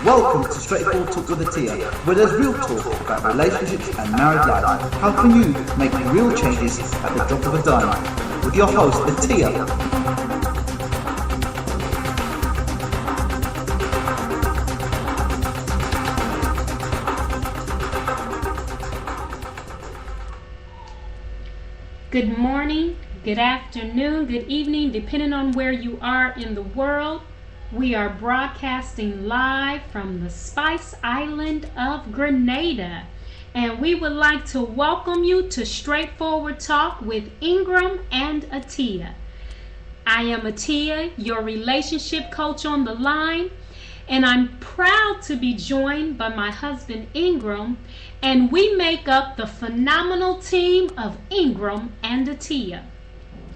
Welcome to Straightforward Talk with Atiya, where there's real talk about relationships and married life. How can you make real changes at the drop of a dime? With your host, Atiya. Good morning, good afternoon, good evening, depending on where you are in the world. We are broadcasting live from the Island of Grenada, and we would like to welcome you to Straightforward Talk with Ingram and Atiya. I am Atiya, your relationship coach on the line, and I'm proud to be joined by my husband Ingram, and we make up the phenomenal team of Ingram and Atiya.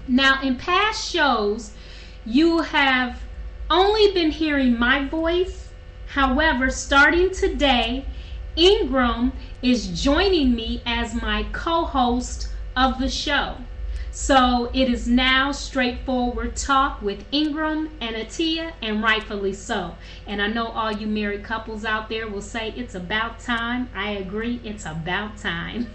Now, in past shows, you have only been hearing my voice. However, starting today, Ingram is joining me as my co-host of the show. So it is now Straightforward Talk with Ingram and Atiya, and rightfully so. And I know all you married couples out there will say it's about time. I agree, it's about time.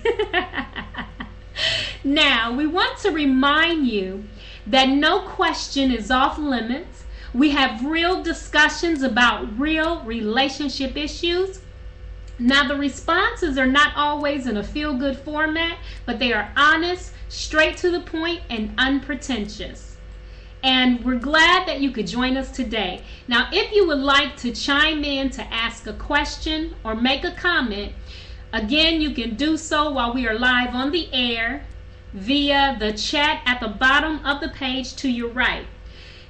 Now, we want to remind you that no question is off limits. We have real discussions about real relationship issues. Now, the responses are not always in a feel-good format, but they are honest, straight to the point, and unpretentious. And we're glad that you could join us today. Now, if you would like to chime in to ask a question or make a comment, again, you can do so while we are live on the air via the chat at the bottom of the page to your right.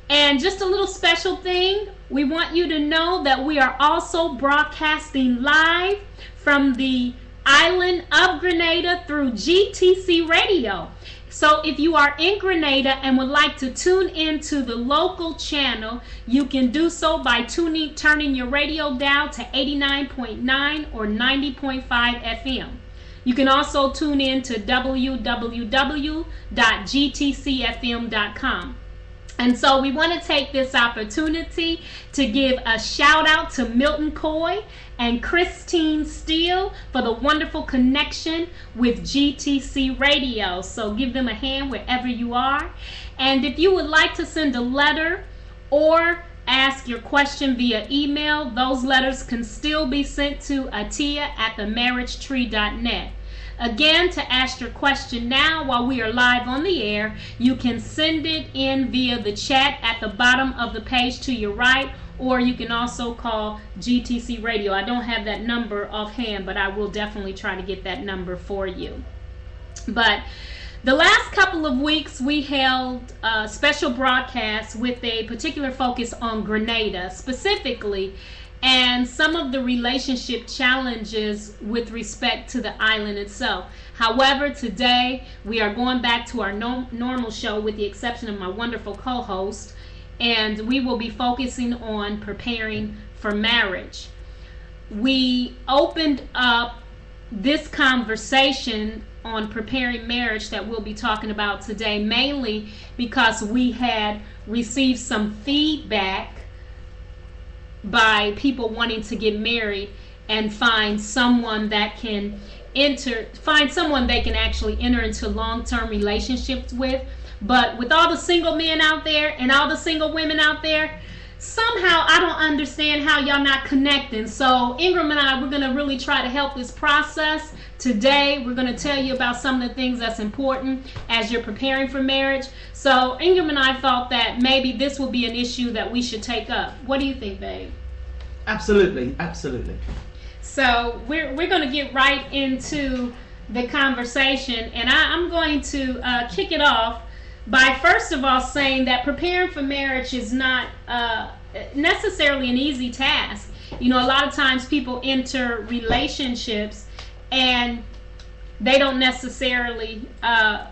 And just a little special thing, we want you to know that we are also broadcasting live from the Island of Grenada through GTC Radio. So if you are in Grenada and would like to tune into the local channel, you can do so by turning your radio dial to 89.9 or 90.5 FM. You can also tune in to www.gtcfm.com. And so we want to take this opportunity to give a shout out to Milton Coy and Christine Steele for the wonderful connection with GTC Radio. So give them a hand wherever you are. And if you would like to send a letter or ask your question via email, those letters can still be sent to Atiya@themarriagetree.net. Again, to ask your question now while we are live on the air, you can send it in via the chat at the bottom of the page to your right, or you can also call GTC Radio. I don't have that number offhand, but I will definitely try to get that number for you. But the last couple of weeks, we held special broadcasts with a particular focus on Grenada specifically, and some of the relationship challenges with respect to the island itself. However, today we are going back to our normal show with the exception of my wonderful co-host, and we will be focusing on preparing for marriage. We opened up this conversation on preparing marriage that we'll be talking about today mainly because we had received some feedback by people wanting to get married and find someone they can actually enter into long-term relationships with. But with all the single men out there and all the single women out there, somehow I don't understand how y'all not connecting. So Ingram and I, we're going to really try to help this process. Today, we're going to tell you about some of the things that's important as you're preparing for marriage. So Ingram and I thought that maybe this will be an issue that we should take up. What do you think, babe? Absolutely, absolutely. So we're going to get right into the conversation, and I'm going to kick it off by first of all saying that preparing for marriage is not necessarily an easy task. You know, a lot of times people enter relationships and they don't necessarily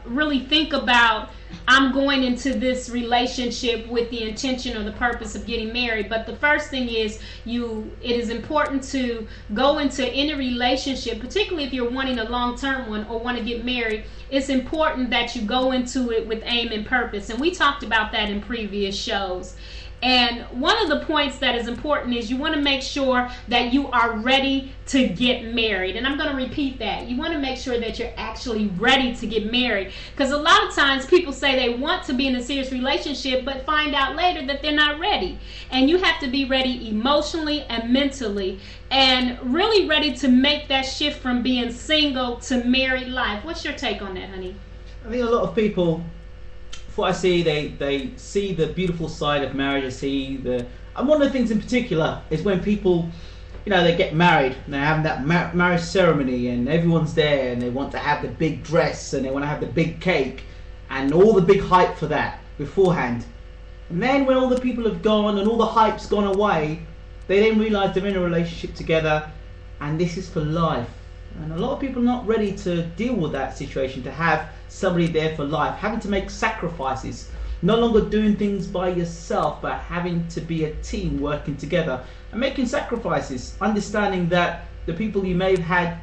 really think about, I'm going into this relationship with the intention or the purpose of getting married. But the first thing is it is important to go into any relationship, particularly if you're wanting a long-term one or want to get married. It's important that you go into it with aim and purpose. And we talked about that in previous shows. And one of the points that is important is you want to make sure that you are ready to get married. And I'm going to repeat that. You want to make sure that you're actually ready to get married. Because a lot of times people say they want to be in a serious relationship but find out later that they're not ready. And you have to be ready emotionally and mentally, and really ready to make that shift from being single to married life. What's your take on that, honey? I think a lot of people, what I see, they see the beautiful side of marriage. And one of the things in particular is when people, they get married and they're having that marriage ceremony and everyone's there and they want to have the big dress and they want to have the big cake and all the big hype for that beforehand. And then when all the people have gone and all the hype's gone away, they then realise they're in a relationship together and this is for life. And a lot of people are not ready to deal with that situation, to have somebody there for life, having to make sacrifices, no longer doing things by yourself, but having to be a team working together and making sacrifices, understanding that the people you may have had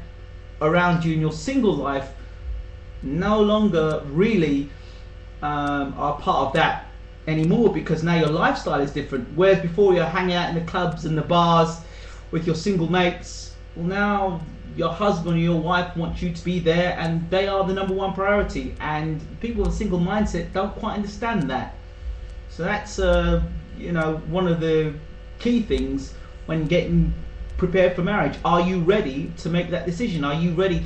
around you in your single life no longer really are part of that anymore, because now your lifestyle is different. Whereas before you're hanging out in the clubs and the bars with your single mates, well, now your husband or your wife wants you to be there and they are the number one priority, and people with a single mindset don't quite understand that. So that's one of the key things when getting prepared for marriage. Are you ready to make that decision? Are you ready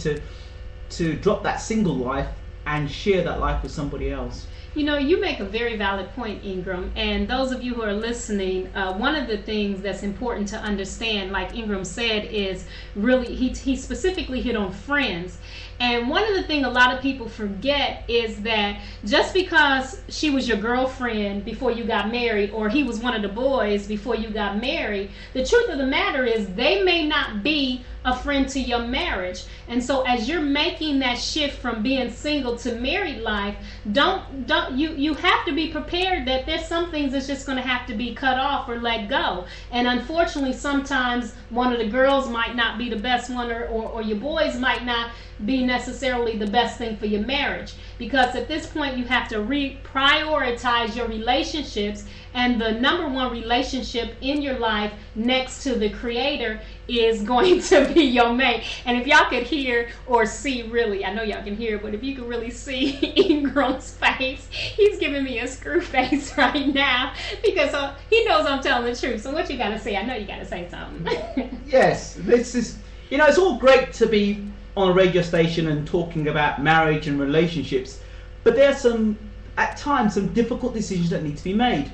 to drop that single life and share that life with somebody else? You make a very valid point, Ingram, and those of you who are listening, one of the things that's important to understand, like Ingram said, is really, he specifically hit on friends. And one of the things a lot of people forget is that just because she was your girlfriend before you got married, or he was one of the boys before you got married, the truth of the matter is they may not be a friend to your marriage. And so as you're making that shift from being single to married life, you have to be prepared that there's some things that's just going to have to be cut off or let go. And unfortunately, sometimes one of the girls might not be the best one, or your boys might not be necessarily the best thing for your marriage, because at this point you have to reprioritize your relationships, and the number one relationship in your life next to the Creator is going to be your mate. And if y'all could hear or see, really, I know y'all can hear, but if you could really see Ingram's face, he's giving me a screw face right now, because he knows I'm telling the truth. So what you gotta say? I know you gotta say something. Yes, this is, it's all great to be on a radio station and talking about marriage and relationships, but there are at times some difficult decisions that need to be made.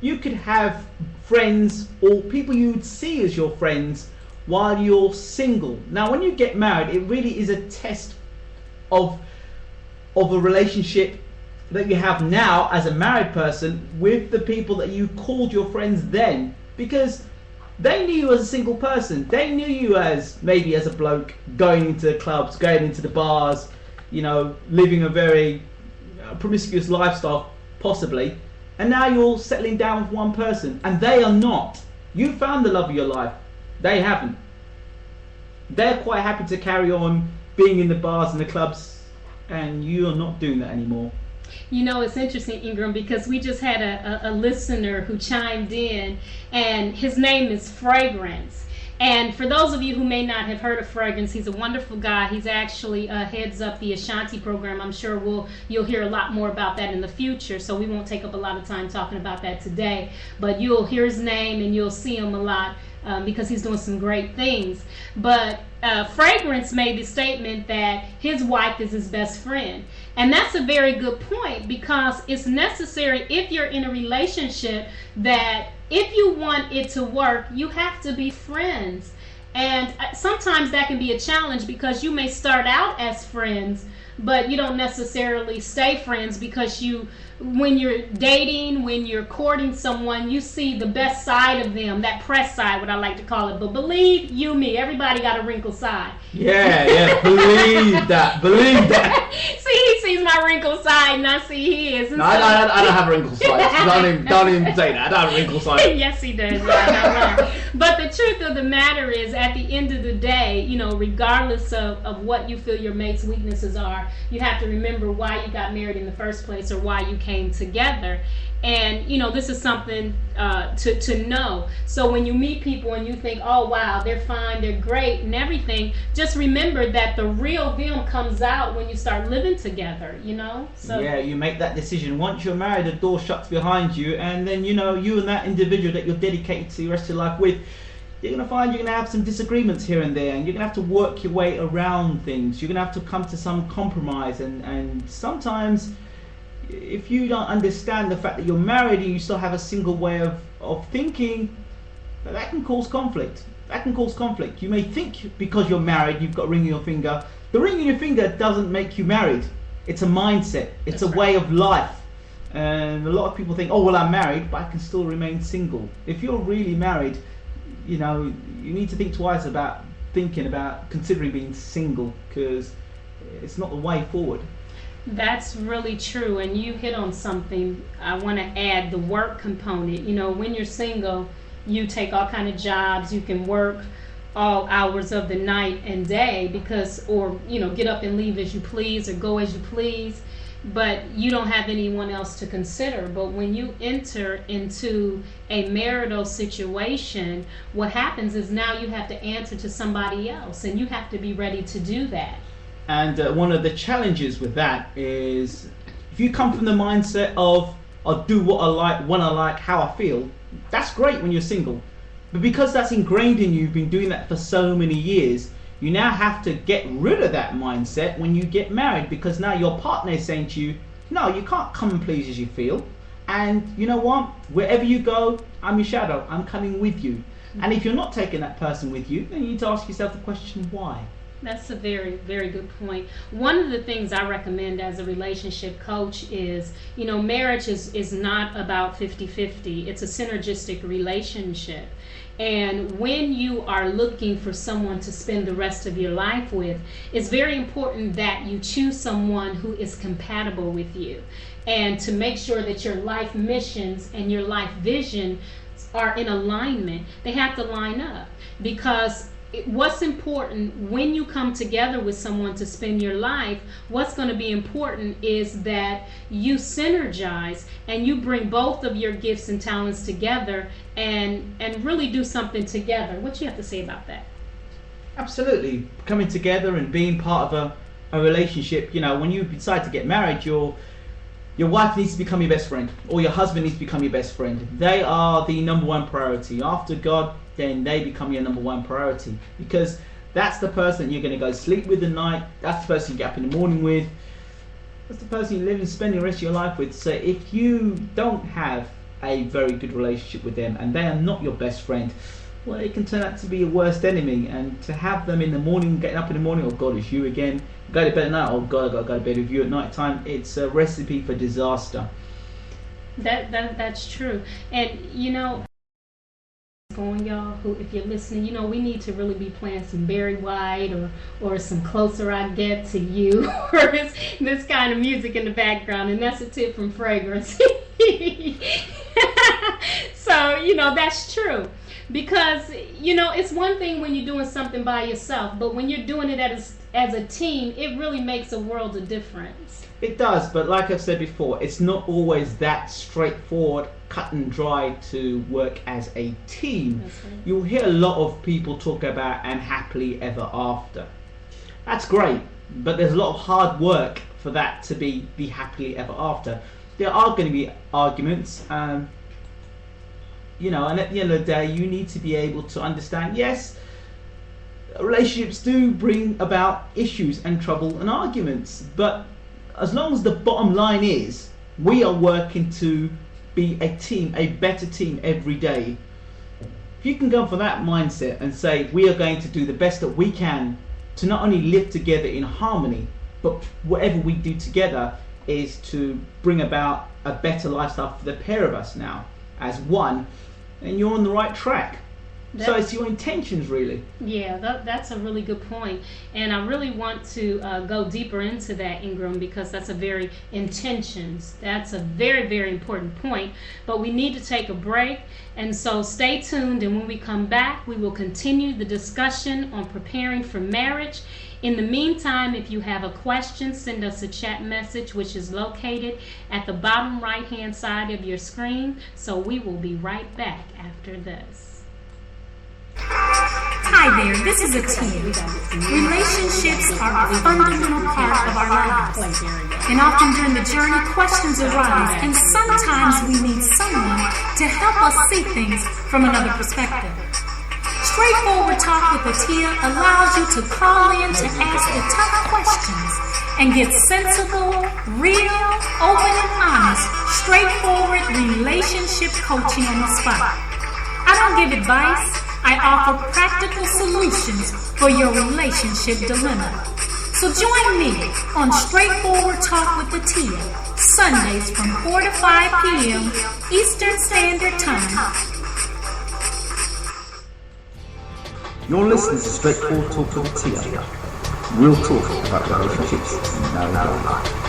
You could have friends or people you would see as your friends while you're single. Now, when you get married, it really is a test of a relationship that you have now as a married person with the people that you called your friends then, because they knew you as a single person. They knew you as maybe as a bloke going into the clubs, going into the bars, living a very promiscuous lifestyle possibly. And now you're settling down with one person, and they are not. You found the love of your life. They haven't. They're quite happy to carry on being in the bars and the clubs, and you're not doing that anymore. It's interesting, Ingram, because we just had a listener who chimed in, and his name is Fragrance. And for those of you who may not have heard of Fragrance, he's a wonderful guy. He's actually heads up the Ashanti program. I'm sure you'll hear a lot more about that in the future, so we won't take up a lot of time talking about that today. But you'll hear his name and you'll see him a lot because he's doing some great things. But Fragrance made the statement that his wife is his best friend. And that's a very good point, because it's necessary if you're in a relationship that if you want it to work, you have to be friends. And sometimes that can be a challenge, because you may start out as friends, but you don't necessarily stay friends, because when you're dating, when you're courting someone, you see the best side of them, that press side, what I like to call it. But believe you me, everybody got a wrinkled side. Yeah, believe that. See, he sees my my wrinkle side and I see his. No, I don't have a wrinkle side. Don't even say that. I don't have a wrinkle side. Yes, he does. Yeah, but the truth of the matter is, at the end of the day, regardless of what you feel your mate's weaknesses are, you have to remember why you got married in the first place or why you came together. And this is something to know. So when you meet people and you think, oh wow, they're fine, they're great and everything, just remember that the real them comes out when you start living together. So yeah, you make that decision. Once you're married, the door shuts behind you, and then you and that individual that you're dedicated to the rest of your life with, you're going to find you're going to have some disagreements here and there, and you're going to have to work your way around things. You're going to have to come to some compromise, and sometimes if you don't understand the fact that you're married and you still have a single way of thinking, that can cause conflict. You may think because you're married you've got a ring in your finger. The ring in your finger doesn't make you married. It's a mindset. It's a way of life. And a lot of people think, oh well, I'm married but I can still remain single. If you're really married, you need to think twice about considering being single, because it's not the way forward. That's really true, and you hit on something. I want to add the work component. When you're single, you take all kind of jobs. You can work all hours of the night and day or get up and leave as you please or go as you please, but you don't have anyone else to consider. But when you enter into a marital situation, what happens is now you have to answer to somebody else, and you have to be ready to do that. And one of the challenges with that is, if you come from the mindset of, I'll do what I like, when I like, how I feel, that's great when you're single. But because that's ingrained in you, you've been doing that for so many years, you now have to get rid of that mindset when you get married, because now your partner is saying to you, no, you can't come and please as you feel. And you know what? Wherever you go, I'm your shadow. I'm coming with you. And if you're not taking that person with you, then you need to ask yourself the question, why? That's a very, very good point. One of the things I recommend as a relationship coach is, marriage is not about 50-50. It's a synergistic relationship. And when you are looking for someone to spend the rest of your life with, it's very important that you choose someone who is compatible with you, and to make sure that your life missions and your life vision are in alignment. They have to line up, because what's important when you come together with someone to spend your life, what's going to be important is that you synergize and you bring both of your gifts and talents together and really do something together. What do you have to say about that? Absolutely. Coming together and being part of a relationship, when you decide to get married, your wife needs to become your best friend, or your husband needs to become your best friend. They are the number one priority. After God, then they become your number one priority, because that's the person you're going to go sleep with at night. That's the person you get up in the morning with. That's the person you live and spend the rest of your life with. So if you don't have a very good relationship with them and they are not your best friend, well, it can turn out to be your worst enemy. And to have them in the morning, getting up in the morning, oh God, it's you again. Go to bed at night, oh God, I got to go to bed with you at night time. It's a recipe for disaster. That's true. And going, y'all, who, if you're listening, we need to really be playing some Barry White or some Closer I Get to You or this kind of music in the background, and that's a tip from Fragrance. So that's true, because it's one thing when you're doing something by yourself, but when you're doing it as a team, it really makes a world of difference. It does, but like I've said before, it's not always that straightforward, cut and dry to work as a team. That's right. You'll hear a lot of people talk about and happily ever after. That's great, but there's a lot of hard work for that to be happily ever after. There are going to be arguments, and at the end of the day, you need to be able to understand, yes, relationships do bring about issues and trouble and arguments, but as long as the bottom line is we are working to be a team, a better team every day, if you can go for that mindset and say we are going to do the best that we can to not only live together in harmony, but whatever we do together is to bring about a better lifestyle for the pair of us now as one, and you're on the right track. So it's your intentions, really. Yeah, that's a really good point. And I really want to go deeper into that, Ingram, because that's a very intentions. That's a very, very important point. But we need to take a break. And so stay tuned. And when we come back, we will continue the discussion on preparing for marriage. In the meantime, if you have a question, send us a chat message, which is located at the bottom right-hand side of your screen. So we will be right back after this. Hi there, this is Atiya. Relationships are a fundamental part of our lives. And often during the journey, questions arise, and sometimes we need someone to help us see things from another perspective. Straightforward Talk with Atiya allows you to call in to ask the tough questions and get sensible, real, open and honest, straightforward relationship coaching on the spot. I don't give advice. I offer practical solutions for your relationship dilemma. So join me on Straightforward Talk with Atiya, Sundays from 4 to 5 p.m. Eastern Standard Time. You're listening to Straightforward Talk with Atiya. Real talk about relationships and marriage life.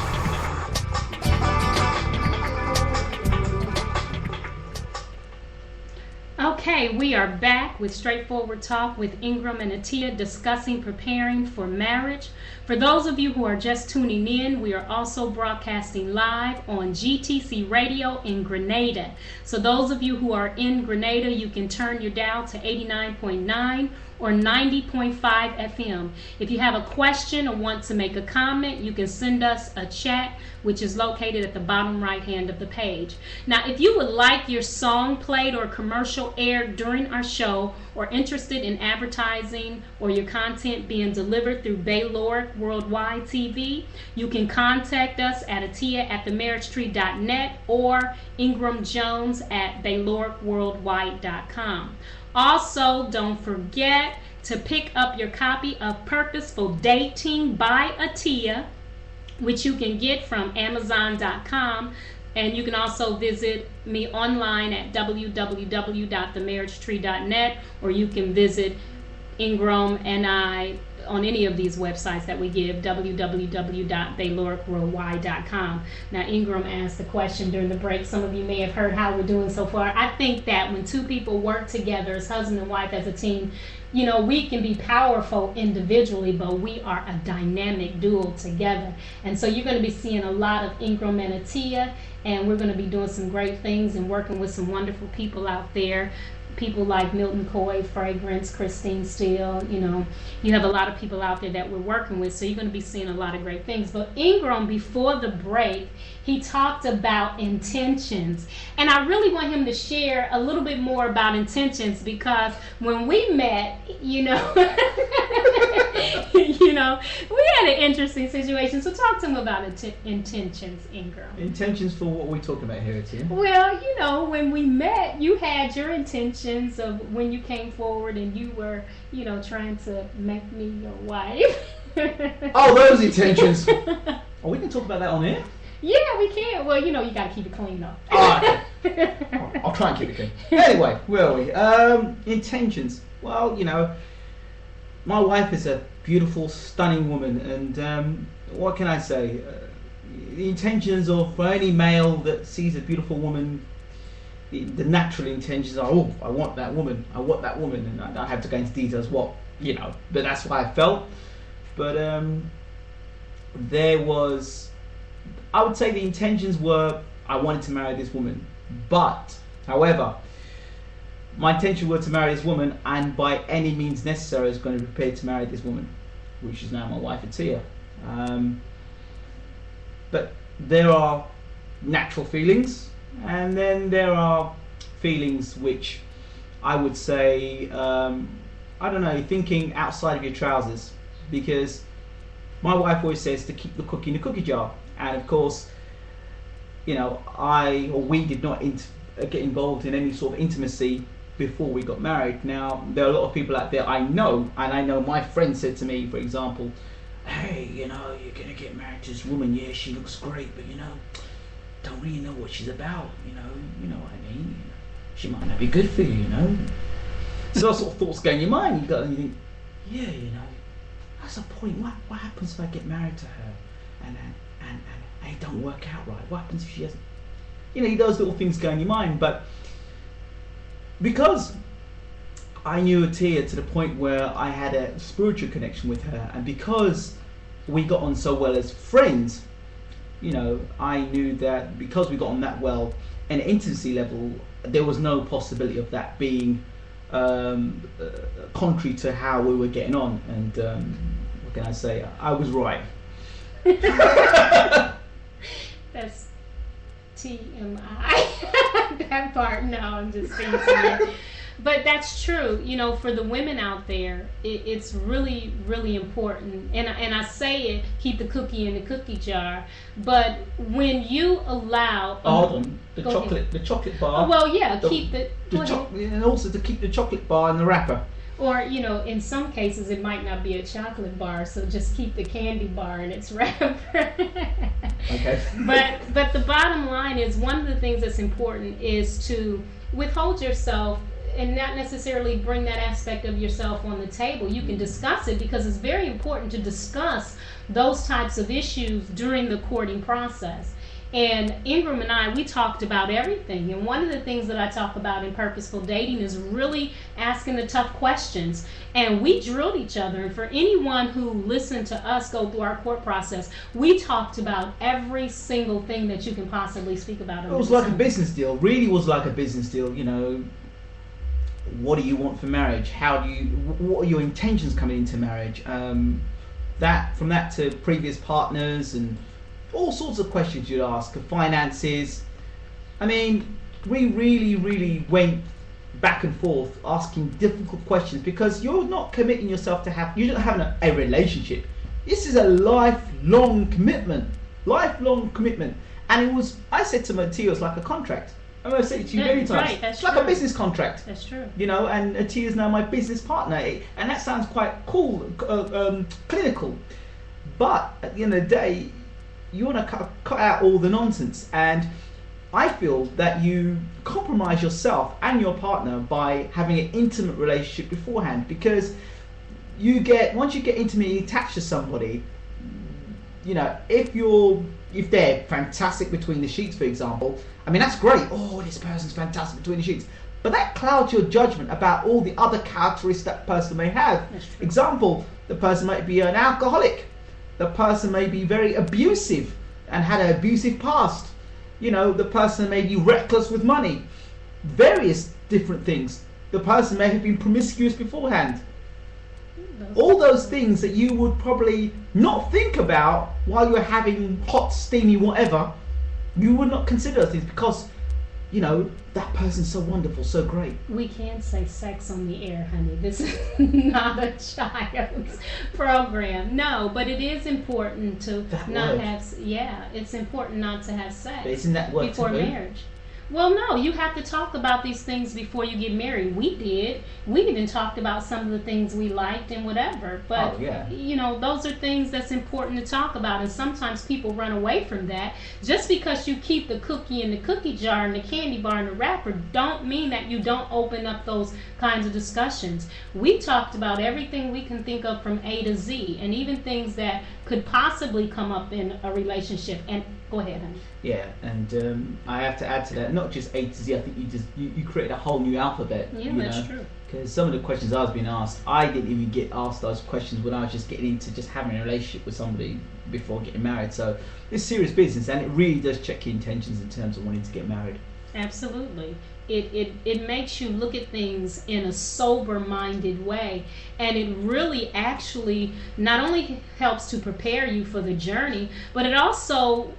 Okay, we are back with Straightforward Talk with Ingram and Atiya discussing preparing for marriage. For those of you who are just tuning in, we are also broadcasting live on GTC Radio in Grenada. So those of you who are in Grenada, you can turn your dial to 89.9 or 90.5 FM. If you have a question or want to make a comment, you can send us a chat, which is located at the bottom right hand of the page. Now, if you would like your song played or commercial aired during our show, or interested in advertising or your content being delivered through Baylor Worldwide TV, you can contact us at Atiya@themarriagetree.net or Ingram Jones at BaylorWorldwide.com. Also, don't forget to pick up your copy of Purposeful Dating by Atiya, which you can get from Amazon.com. And you can also visit me online at www.themarriagetree.net, or you can visit Ingram and I on any of these websites that we give, www.baylorworldwide.com. Now, Ingram asked the question during the break. Some of you may have heard how we're doing so far. I think that when two people work together as husband and wife, as a team, you know, we can be powerful individually, but we are a dynamic duo together. And so you're going to be seeing a lot of Ingram and Atiya, and we're going to be doing some great things and working with some wonderful people out there. People like Milton Coy, Fragrance, Christine Steele, you know, you have a lot of people out there that we're working with, so you're going to be seeing a lot of great things. But Ingram, before the break, he talked about intentions. And I really want him to share a little bit more about intentions, because when we met, you know, you know, we had an interesting situation. So talk to him about intentions, Ingram. Intentions for what we're talking about here, Atiya? Well, you know, when we met, you had your intentions of when you came forward and you were, you know, trying to make me your wife. Oh, those intentions. Oh, we can talk about that on air? Yeah, we can. Well, you know, you got to keep it clean, though. Okay. I'll try and keep it clean. Anyway, where are we? Intentions. Well, you know, my wife is a beautiful, stunning woman, and what can I say? The intentions of for any male that sees a beautiful woman, the natural intentions are, oh, I want that woman, and I don't have to go into details what, you know, but that's what I felt. But there was, I would say the intentions were, I wanted to marry this woman, but, however, my intention were to marry this woman, and by any means necessary, I was going to be prepared to marry this woman, which is now my wife, Atiya. But there are natural feelings, and then there are feelings which I would say, I don't know, thinking outside of your trousers, because my wife always says to keep the cookie in the cookie jar, and of course, you know, we did not get involved in any sort of intimacy before we got married. Now, there are a lot of people out there I know, and I know my friend said to me, for example, hey, you know, you're going to get married to this woman, yeah, she looks great, but, you know, don't really know what she's about, you know what I mean? She might not be good for you, you know? So those sort of thoughts go in your mind. You think, yeah, that's a point. What happens if I get married to her and it don't work out right? What happens if she hasn't? Those little things go in your mind. But because I knew Atiya to the point where I had a spiritual connection with her, and because we got on so well as friends, I knew that because we got on that well, an intimacy level, there was no possibility of that being contrary to how we were getting on. And what can I say? I was right. That's TMI. That part, no, I'm just teasing it. But that's true. For the women out there, it's really, really important. And I say it, keep the cookie in the cookie jar. But when you allow... Hold on. The chocolate bar. Well, yeah, keep the... and also to keep the chocolate bar in the wrapper. Or, in some cases it might not be a chocolate bar, so just keep the candy bar in its wrapper. Okay. But the bottom line is, one of the things that's important is to withhold yourself and not necessarily bring that aspect of yourself on the table. You can discuss it, because it's very important to discuss those types of issues during the courting process. And Ingram and I, we talked about everything. And one of the things that I talk about in purposeful dating is really asking the tough questions. And we drilled each other. And for anyone who listened to us go through our court process, we talked about every single thing that you can possibly speak about. It was like a business deal. Really was like a business deal. What do you want for marriage? What are your intentions coming into marriage? From that to previous partners and all sorts of questions you'd ask, finances. I mean, we really, really went back and forth asking difficult questions, because you're not committing yourself to you're not having a relationship. This is a lifelong commitment. And I said to Atiya, it's like a contract. I'm going to say it to you many times. Right, it's like a business contract. That's true. And Atiya is now my business partner. And that sounds quite cool, clinical. But at the end of the day, you want to cut out all the nonsense. And I feel that you compromise yourself and your partner by having an intimate relationship beforehand, because once you get intimately attached to somebody, if they're fantastic between the sheets, for example, I mean, that's great. Oh, this person's fantastic between the sheets. But that clouds your judgment about all the other characteristics that person may have. Example, the person might be an alcoholic. The person may be very abusive and had an abusive past. The person may be reckless with money. Various different things. The person may have been promiscuous beforehand. All those things that you would probably not think about while you're having hot, steamy, whatever, you would not consider those things, because that person's so wonderful, so great. We can say sex on the air, honey. This is not a child's program. No, but it is important to it's important not to have sex before marriage. Well, no, you have to talk about these things before you get married. We did. We even talked about some of the things we liked and whatever. But, those are things that's important to talk about. And sometimes people run away from that. Just because you keep the cookie in the cookie jar and the candy bar in the wrapper don't mean that you don't open up those kinds of discussions. We talked about everything we can think of from A to Z, and even things that could possibly come up in a relationship. And go ahead, honey. Yeah, and I have to add to that, not just A to Z. I think you created a whole new alphabet. Yeah, that's true. Because some of the questions I was being asked, I didn't even get asked those questions when I was just getting into just having a relationship with somebody before getting married. So it's serious business, and it really does check your intentions in terms of wanting to get married. Absolutely. It makes you look at things in a sober-minded way, and it really actually not only helps to prepare you for the journey, but it also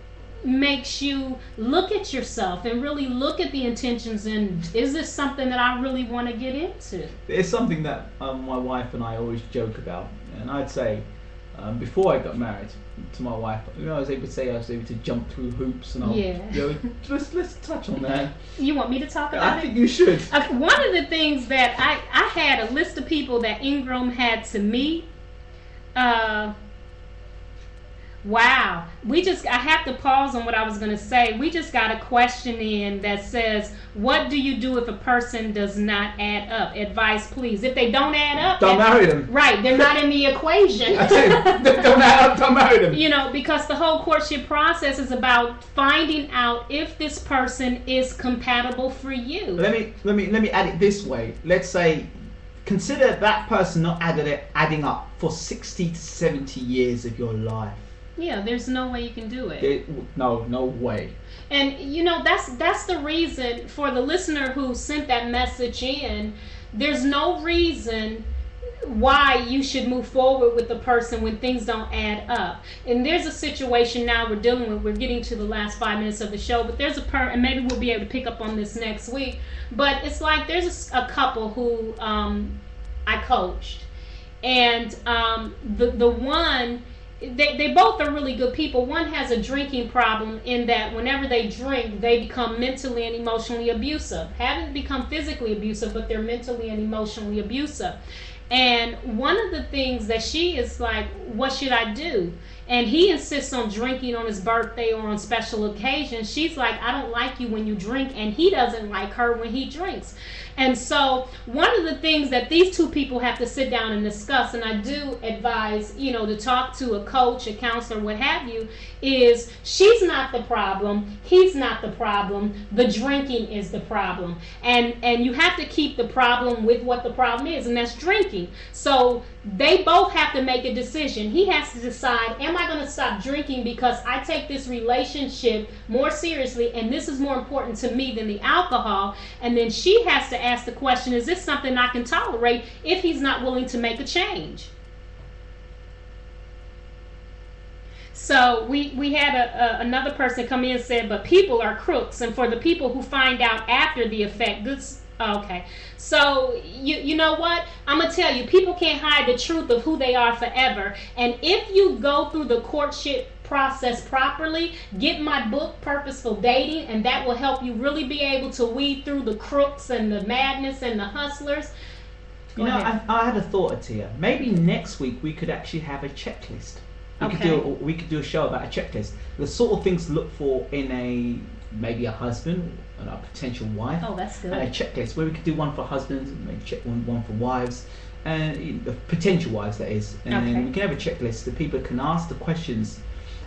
makes you look at yourself and really look at the intentions, and is this something that I really want to get into? It's something that my wife and I always joke about, and I'd say before I got married to my wife, I was able to jump through hoops, and let's touch on that. You want me to talk about it? I think you should. One of the things that I had a list of people that Ingram had to meet. Wow. I have to pause on what I was going to say. We just got a question in that says, what do you do if a person does not add up? Advice, please. If they don't add up, don't marry them. Right. They're not in the equation. That's it. Don't add up, don't marry them. You know, because the whole courtship process is about finding out if this person is compatible for you. Let me add it this way. Let's say, consider that person not adding up for 60 to 70 years of your life. Yeah, there's no way you can do it. No way. And you know, that's the reason for the listener who sent that message in. There's no reason why you should move forward with the person when things don't add up. And there's a situation now we're dealing with. We're getting to the last 5 minutes of the show, but there's and maybe we'll be able to pick up on this next week. But it's like there's a couple who I coached, and the one. They both are really good people. One has a drinking problem in that whenever they drink, they become mentally and emotionally abusive. Haven't become physically abusive, but they're mentally and emotionally abusive. And one of the things that she is like, what should I do? And he insists on drinking on his birthday or on special occasions. She's like, I don't like you when you drink, and he doesn't like her when he drinks. And so one of the things that these two people have to sit down and discuss, and I do advise, you know, to talk to a coach, a counselor, what have you, is she's not the problem, he's not the problem, the drinking is the problem. And you have to keep the problem with what the problem is, and that's drinking. So they both have to make a decision. He has to decide, am I going to stop drinking because I take this relationship more seriously and this is more important to me than the alcohol? And then she has to ask the question, is this something I can tolerate if he's not willing to make a change? So we had another person come in and said, but people are crooks, and for the people who find out after the effect, this. Okay, so you know what? I'm going to tell you, people can't hide the truth of who they are forever. And if you go through the courtship process properly, get my book, Purposeful Dating, and that will help you really be able to weed through the crooks and the madness and the hustlers. You know, I had a thought, Atiya. Maybe next week we could actually have a checklist. We could do a show about a checklist. The sort of things to look for in maybe a husband and a potential wife. Oh, that's good. And a checklist where we could do one for husbands, maybe check one for wives, and potential wives, that is. And then we can have a checklist that people can ask the questions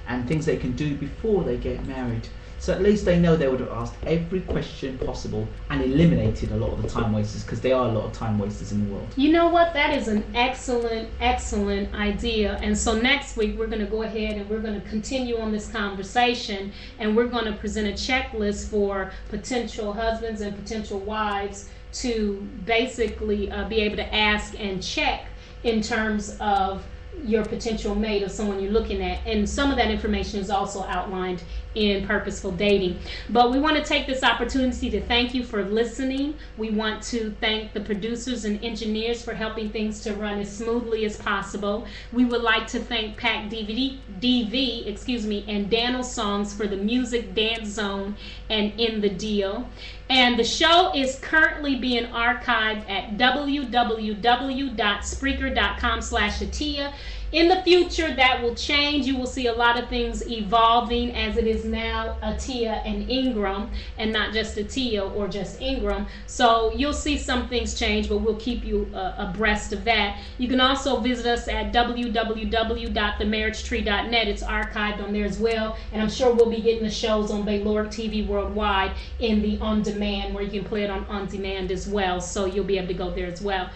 and things they can do before they get married. So at least they know they would have asked every question possible and eliminated a lot of the time wasters, because there are a lot of time wasters in the world. You know what? That is an excellent, excellent idea. And so next week we're going to go ahead and we're going to continue on this conversation, and we're going to present a checklist for potential husbands and potential wives to basically be able to ask and check in terms of your potential mate or someone you're looking at. And some of that information is also outlined in Purposeful Dating. But we want to take this opportunity to thank you for listening. We want to thank the producers and engineers for helping things to run as smoothly as possible. We would like to thank Pac DV, and Daniel Songs for the music, Dance Zone, and In the Deal. And the show is currently being archived at www.spreaker.com/Atiya. In the future, that will change. You will see a lot of things evolving, as it is now Atiya and Ingram, and not just Atiya or just Ingram. So you'll see some things change, but we'll keep you abreast of that. You can also visit us at www.themarriagetree.net. It's archived on there as well. And I'm sure we'll be getting the shows on Bayloric TV Worldwide in the on-demand, where you can play it on demand as well. So you'll be able to go there as well.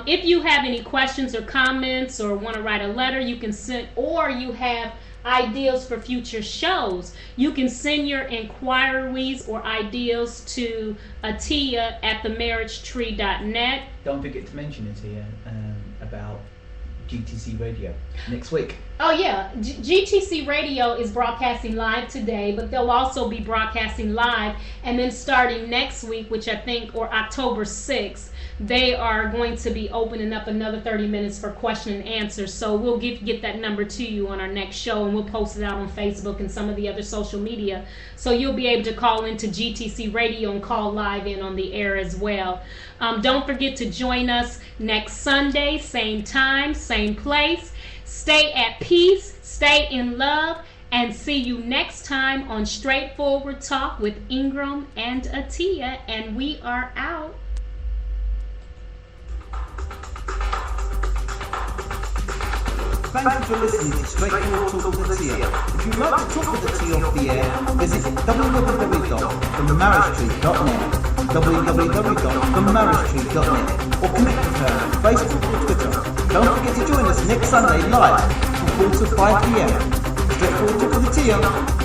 If you have any questions or comments or want to write a letter, you can send, or you have ideas for future shows, you can send your inquiries or ideas to Atiya at themarriagetree.net. Don't forget to mention it here about GTC Radio next week. Oh yeah, GTC Radio is broadcasting live today, but they'll also be broadcasting live, and then starting next week, which I think, or October 6th, they are going to be opening up another 30 minutes for question and answer. So we'll get that number to you on our next show, and we'll post it out on Facebook and some of the other social media. So you'll be able to call into GTC Radio and call live in on the air as well. Don't forget to join us next Sunday, same time, same place. Stay at peace, stay in love, and see you next time on Straightforward Talk with Ingram and Atiya. And we are out. Thank you for listening to Straightforward Talk with Atiya. If you'd like to talk with Atiya off the air, visit www.themarriagetree.net, www.themarriagetree.net, or connect with her on Facebook or Twitter. Don't forget to join us next Sunday live from 4 to 5 p.m. Straightforward Talk with Atiya.